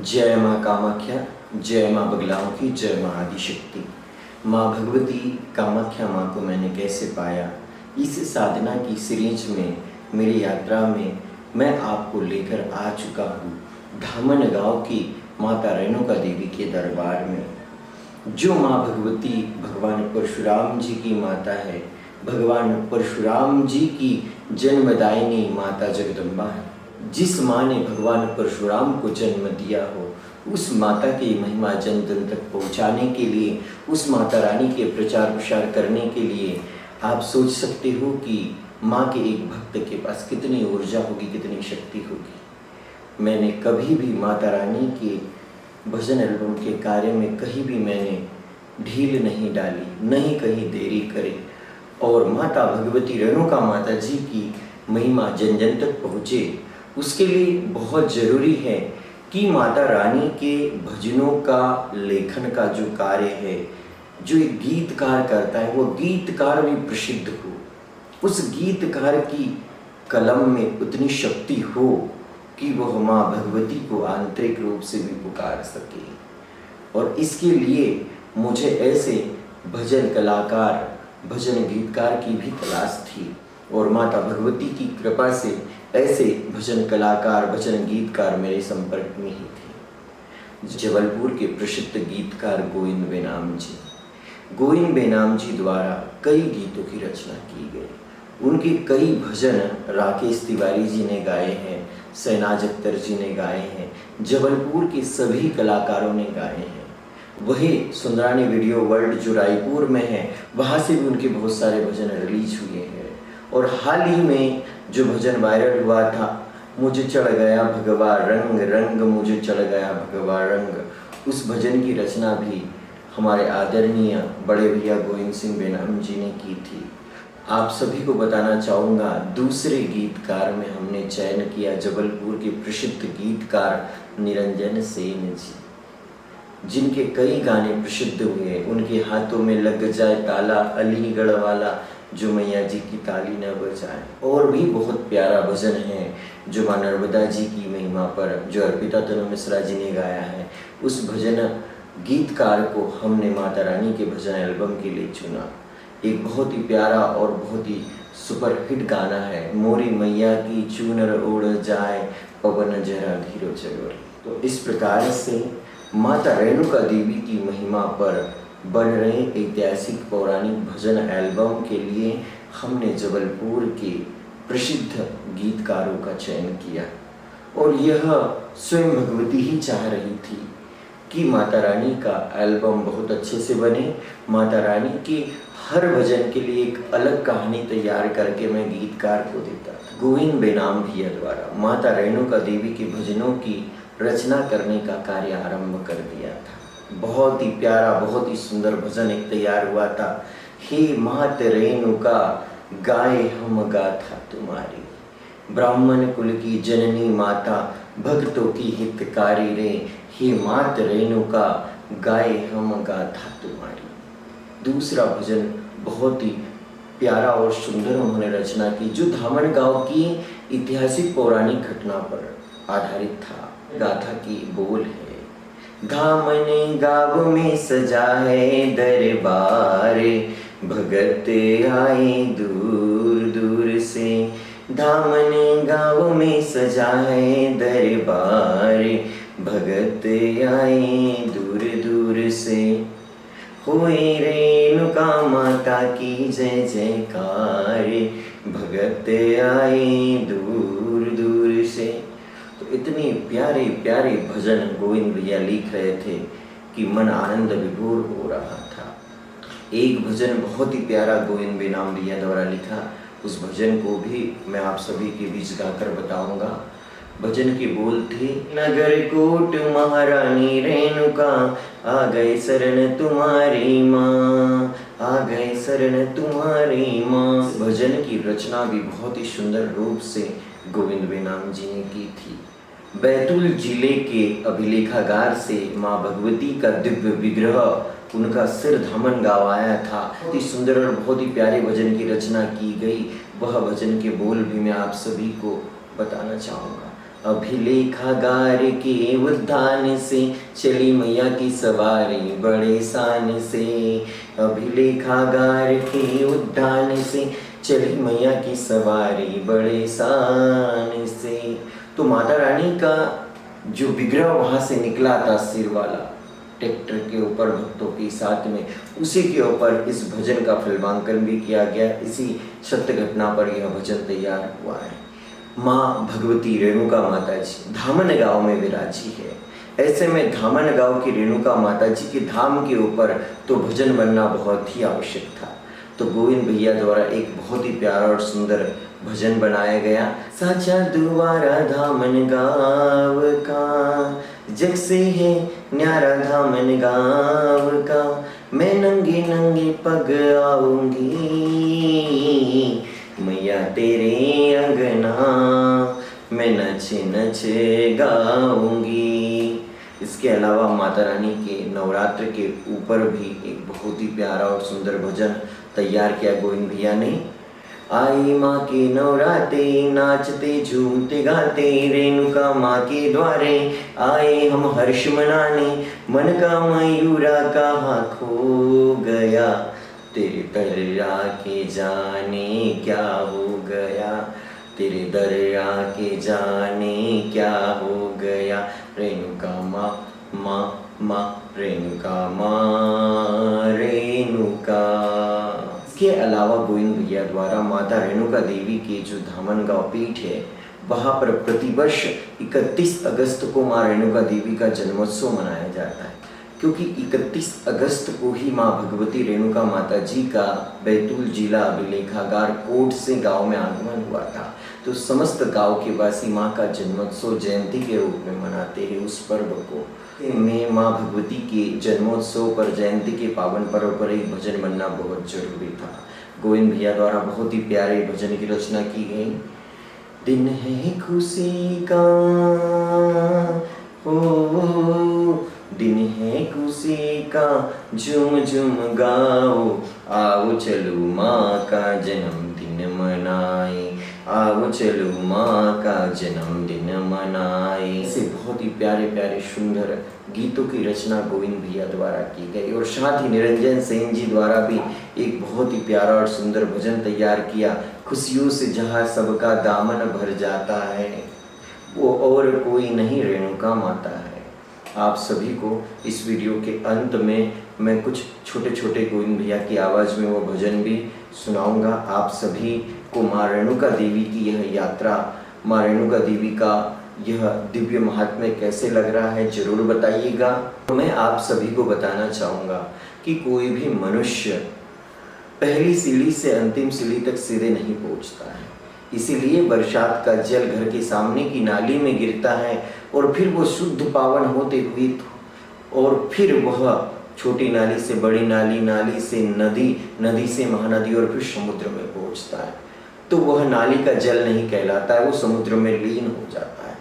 जय माँ कामाख्या, जय माँ बगलाओं की, जय माँ आदिशक्ति। माँ भगवती कामाख्या माँ को मैंने कैसे पाया, इस साधना की सीरीज में मेरी यात्रा में मैं आपको लेकर आ चुका हूँ धामन गांव की माता रेणुका देवी के दरबार में। जो माँ भगवती भगवान परशुराम जी की माता है, भगवान परशुराम जी की जन्मदायिनी माता जगदम्बा है। जिस माँ ने भगवान परशुराम को जन्म दिया हो, उस माता की महिमा जन जन तक पहुँचाने के लिए, उस माता रानी के प्रचार प्रसार करने के लिए आप सोच सकते हो कि माँ के एक भक्त के पास कितनी ऊर्जा होगी, कितनी शक्ति होगी। मैंने कभी भी माता रानी के भजन एल्बम के कार्य में कहीं भी मैंने ढील नहीं डाली, नहीं कहीं देरी करी। और माता भगवती रेणुका माता जी की महिमा जन जन तक पहुँचे, उसके लिए बहुत ज़रूरी है कि माता रानी के भजनों का लेखन का जो कार्य है, जो एक गीतकार करता है, वो गीतकार भी प्रसिद्ध हो, उस गीतकार की कलम में उतनी शक्ति हो कि वह माँ भगवती को आंतरिक रूप से भी पुकार सके। और इसके लिए मुझे ऐसे भजन कलाकार, भजन गीतकार की भी तलाश थी, और माता भगवती की कृपा से ऐसे भजन कलाकार, भजन गीतकार मेरे संपर्क में ही थे। जबलपुर के प्रसिद्ध गीतकार गोविंद बेनाम जी, गोविंद बेनाम जी द्वारा कई गीतों की रचना की गई। उनके कई भजन राकेश तिवारी जी ने गाए हैं, शहनाज अख्तर जी ने गाए हैं, जबलपुर के सभी कलाकारों ने गाए हैं। वही सुंदरानी वीडियो वर्ल्ड जो रायपुर में है, वहाँ से भी उनके बहुत सारे भजन रिलीज हुए हैं। और हाल ही में जो भजन वायरल हुआ था, मुझे चढ़ गया भगवा रंग रंग, मुझे चढ़ गया भगवा रंग, उस भजन की रचना भी हमारे आदरणीय बड़े भैया गोविंद सिंह बेनाम जी ने की थी। आप सभी को बताना चाहूँगा, दूसरे गीतकार में हमने चयन किया जबलपुर के प्रसिद्ध गीतकार निरंजन सेन जी, जिनके कई गाने प्रसिद्ध हुए। उनके हाथों में लग जाए ताला, अलीगढ़ वाला, जो मैया जी की ताली न बजाए, और भी बहुत प्यारा भजन है जो माँ नर्मदा जी की महिमा पर, जो अर्पिता तनु मिश्रा जी ने गाया है। उस भजन गीतकार को हमने माता रानी के भजन एल्बम के लिए चुना। एक बहुत ही प्यारा और बहुत ही सुपर हिट गाना है, मोरी मैया की चूनर उड़ जाए, पवन जरा धीरो चलोरी। तो इस प्रकार से माता रेणुका देवी की महिमा पर बन रहे ऐतिहासिक पौराणिक भजन एल्बम के लिए हमने जबलपुर के प्रसिद्ध गीतकारों का चयन किया। और यह स्वयं भगवती ही चाह रही थी कि माता रानी का एल्बम बहुत अच्छे से बने। माता रानी के हर भजन के लिए एक अलग कहानी तैयार करके मैं गीतकार को देता था। गोविंद बेनाम भैया द्वारा माता रेणुका देवी के भजनों की रचना करने का कार्य आरंभ कर दिया था। बहुत ही प्यारा, बहुत ही सुंदर भजन एक तैयार हुआ था। हे मात रेणुका गाए हम गाथा तुम्हारी, ब्राह्मण कुल की जननी माता, भक्तों की हितकारी रे, हे मात रेणुका गाए हम गाथा तुम्हारी। दूसरा भजन बहुत ही प्यारा और सुंदर उन्होंने रचना की, जो धामन गांव की ऐतिहासिक पौराणिक घटना पर आधारित था। गाथा की बोल है, धामन गाँव में सजा है दरबार, भगत आए दूर दूर से, धामन गाँव में सजा है दरबार, भगत आए दूर दूर से, होए रेणुका माता की जय जयकार, भगत आए दूर दूर से। तो इतने प्यारे प्यारे भजन गोविंद भैया लिख रहे थे कि मन आनंद विभोर हो रहा था। एक भजन बहुत ही प्यारा गोविंद बेनाम भैया द्वारा लिखा, उस भजन को भी मैं आप सभी के बीच गाकर बताऊंगा। भजन के बोल थे, नगर कोट महारानी रेणुका, आ गए शरण तुम्हारी माँ, आ गए शरण तुम्हारी माँ। भजन की रचना भी बहुत ही सुंदर रूप से गोविंद बेनाम जी ने की थी। बैतूल जिले के अभिलेखागार से माँ भगवती का दिव्य विग्रह, उनका सिर धामन गाँव आया था। बहुत ही सुंदर और बहुत ही प्यारे भजन की रचना की गई। वह भजन के बोल भी मैं आप सभी को बताना चाहूँगा। अभिलेखागार के उद्यान से चली मैया की सवारी बड़े शान से। अभिलेखागार के उद्यान से चली मैया की सवारी बड़े शान से। तो माता रानी का जो विग्रह वहाँ से निकला था सिर वाला, ट्रैक्टर के ऊपर भक्तों के साथ में, उसी के ऊपर इस भजन का फिल्मांकन भी किया गया। इसी सत्य घटना पर यह भजन तैयार हुआ है। माँ भगवती रेणुका माता जी धामन गांव में विराजी है। ऐसे में धामन गांव की रेणुका माता जी के धाम के ऊपर तो भजन बनना बहुत ही आवश्यक था। तो गोविंद भैया द्वारा एक बहुत ही प्यारा और सुंदर भजन बनाया गया। साचा दुआरा धामन गाँव का, जग से है न्यारा धामन गाँव का, मैं नंगे नंगे पग आऊंगी मैया तेरे अंगना, मैं नचे नचे गाऊंगी। इसके अलावा माता रानी के नवरात्र के ऊपर भी एक बहुत ही प्यारा और सुंदर भजन तैयार किया गोविंद भैया ने। आई माँ के नवराते नाचते झूमते गाते, रेणुका माँ के द्वारे आए हम हर्ष मनाने, मन का मयूरा कहाँ खो गया, तेरे दरिया के जाने क्या हो गया, तेरे दरिया के जाने क्या हो गया। रेणुका माँ माँ माँ रेणुका माँ रेणुका। इसके अलावा गोविंद भैया द्वारा माता रेणुका देवी के जो धामन गांव पीठ है, वहाँ पर प्रतिवर्ष 31 अगस्त को माँ रेणुका देवी का जन्मोत्सव मनाया जाता है, क्योंकि 31 अगस्त को ही माँ भगवती रेणुका माता जी का बैतूल जिला अभिलेखागार कोर्ट से गांव में आगमन हुआ था। तो समस्त गांव के वासी माँ का जन्मोत्सव जयंती के रूप में मनाते हैं उस पर्व को। में माँ भगवती के जन्मोत्सव पर, जयंती के पावन पर्व पर एक भजन बनना बहुत जरूरी था। गोविंद भैया द्वारा बहुत ही प्यारे भजन की रचना की गई। दिन है खुशी का ओ, दिन है खुशी का झूम झूम गाओ, आओ चलो माँ का जन्मदिन मनाए, आओ चलो माँ का जन्मदिन मनाए। ऐसे बहुत ही प्यारे प्यारे सुंदर गीतों की रचना गोविंद भैया द्वारा की गई। और साथ ही निरंजन सेन जी द्वारा भी एक बहुत ही प्यारा और सुंदर भजन तैयार किया। खुशियों से जहाँ सबका दामन भर जाता है, वो और कोई नहीं रेणुका माता है। आप सभी को इस वीडियो के अंत में मैं कुछ छोटे छोटे गोविंद भैया की आवाज़ में वो भजन भी सुनाऊंगा। आप सभी को माँ रेणुका देवी की यह यात्रा, माँ रेणुका देवी का यह दिव्य महात्म्य कैसे लग रहा है जरूर बताइएगा। मैं आप सभी को बताना चाहूँगा कि कोई भी मनुष्य पहली सीढ़ी से अंतिम सीढ़ी तक सीधे नहीं पहुँचता है। इसीलिए बरसात का जल घर के सामने की नाली में गिरता है और फिर वो शुद्ध पावन होते हुए और फिर वह छोटी नाली से बड़ी नाली, नाली से नदी, नदी से महानदी और फिर समुद्र में पहुंचता है। तो वह नाली का जल नहीं कहलाता है, वो समुद्र में लीन हो जाता है।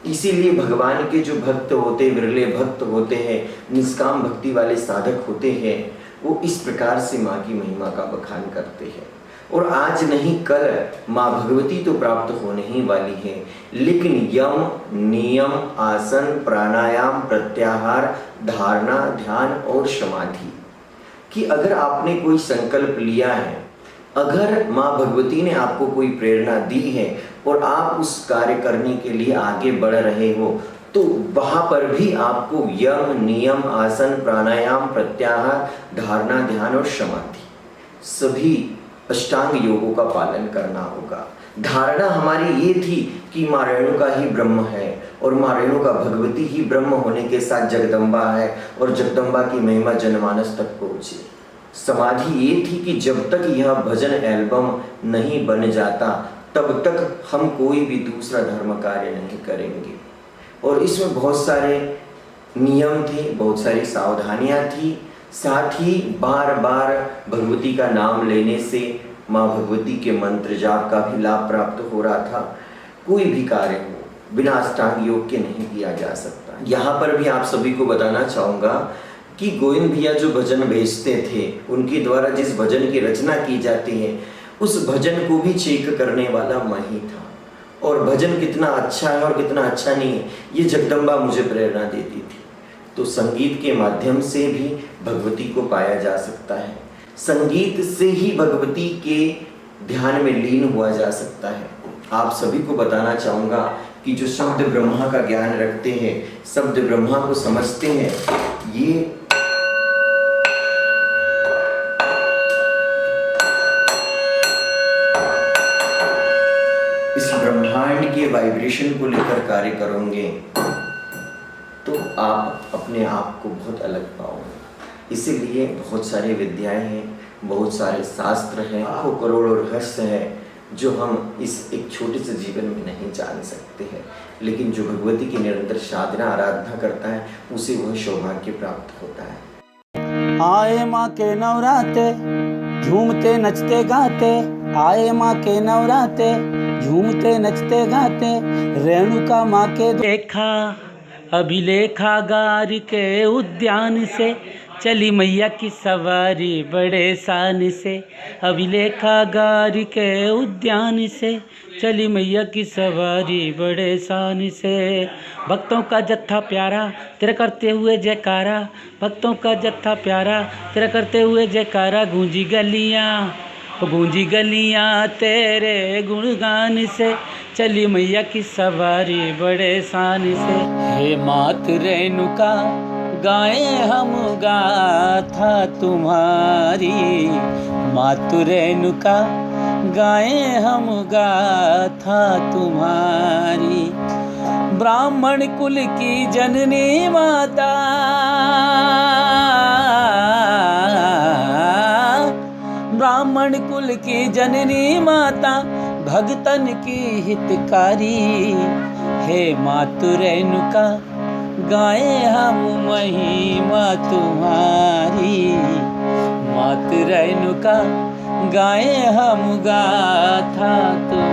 इसीलिए भगवान के जो भक्त होते, विरले भक्त होते हैं, निष्काम भक्ति वाले साधक होते हैं, वो इस प्रकार से माँ की महिमा का बखान करते हैं। और आज नहीं कल माँ भगवती तो प्राप्त होने ही वाली है, लेकिन यम, नियम, आसन, प्राणायाम, प्रत्याहार, धारणा, ध्यान और समाधि कि अगर आपने कोई संकल्प लिया है, अगर माँ भगवती ने आपको कोई प्रेरणा दी है और आप उस कार्य करने के लिए आगे बढ़ रहे हो, तो वहाँ पर भी आपको यम, नियम, आसन, प्राणायाम, प्रत्याहार, धारणा, ध्यान और समाधि सभी अष्टांग योगों का पालन करना होगा। धारणा हमारी ये थी कि माँ रेणुका ही ब्रह्म है और माँ रेणुका भगवती ही ब्रह्म होने के साथ जगदम्बा है और जगदम्बा की महिमा जनमानस तक पहुँची। समाधि ये थी कि जब तक यह भजन एल्बम नहीं बन जाता तब तक हम कोई भी दूसरा धर्म कार्य नहीं करेंगे। और इसमें बहुत सारे नियम थे, बहुत सारी सावधानियाँ थी, साथ ही बार बार भगवती का नाम लेने से माँ भगवती के मंत्र जाप का भी लाभ प्राप्त हो रहा था। कोई भी कार्य हो बिना अष्टांग योग के नहीं किया जा सकता। यहाँ पर भी आप सभी को बताना चाहूँगा कि गोविंद भैया जो भजन भेजते थे, उनके द्वारा जिस भजन की रचना की जाती है, उस भजन को भी चेक करने वाला मैं ही था। और भजन कितना अच्छा है और कितना अच्छा नहीं है, ये जगदम्बा मुझे प्रेरणा देती थी। तो संगीत के माध्यम से भी भगवती को पाया जा सकता है, संगीत से ही भगवती के ध्यान में लीन हुआ जा सकता है। आप सभी को बताना चाहूँगा कि जो शब्द ब्रह्मा का ज्ञान रखते हैं, शब्द ब्रह्मा को समझते हैं, ये इस ब्रह्मांड के वाइब्रेशन को लेकर कार्य करोगे तो आप अपने आप को बहुत अलग पाओगे। इसीलिए बहुत सारी विद्याएं हैं, बहुत सारे शास्त्र हैं, लाखों करोड़ों रहस्य हैं जो हम इस एक छोटे से जीवन में नहीं जान सकते हैं। लेकिन जो भगवती की निरंतर साधना आराधना करता है उसे वह सौभाग्य प्राप्त होता है। आए माँ के नवराते झूमते नचते गाते, आए माँ के नवराते झूमते नचते गाते, रेणुका माँ के देखा अभिलेखागार के उद्यान से, चली मैया की सवारी बड़े शान से। अभिलेखागार के उद्यान से चली मैया की सवारी बड़े शान से। भक्तों का जत्था प्यारा तेरा करते हुए जयकारा, भक्तों का जत्था प्यारा तेरा करते हुए जयकारा, गूंजी गलियां तेरे गुणगान से, चली मैया की सवारी बड़े शान से। हे मात रेणुका गाए हम गाथा तुम्हारी, मातु रेणुका गाए हम गाथा तुम्हारी। ब्राह्मण कुल की जननी माता, ब्राह्मण कुल की जननी माता, भगतन की हितकारी। हे मातु रेणुका गाए हम महिमा तुम्हारी, मातु रेणुका गाए हम गाथा तुम्हारी।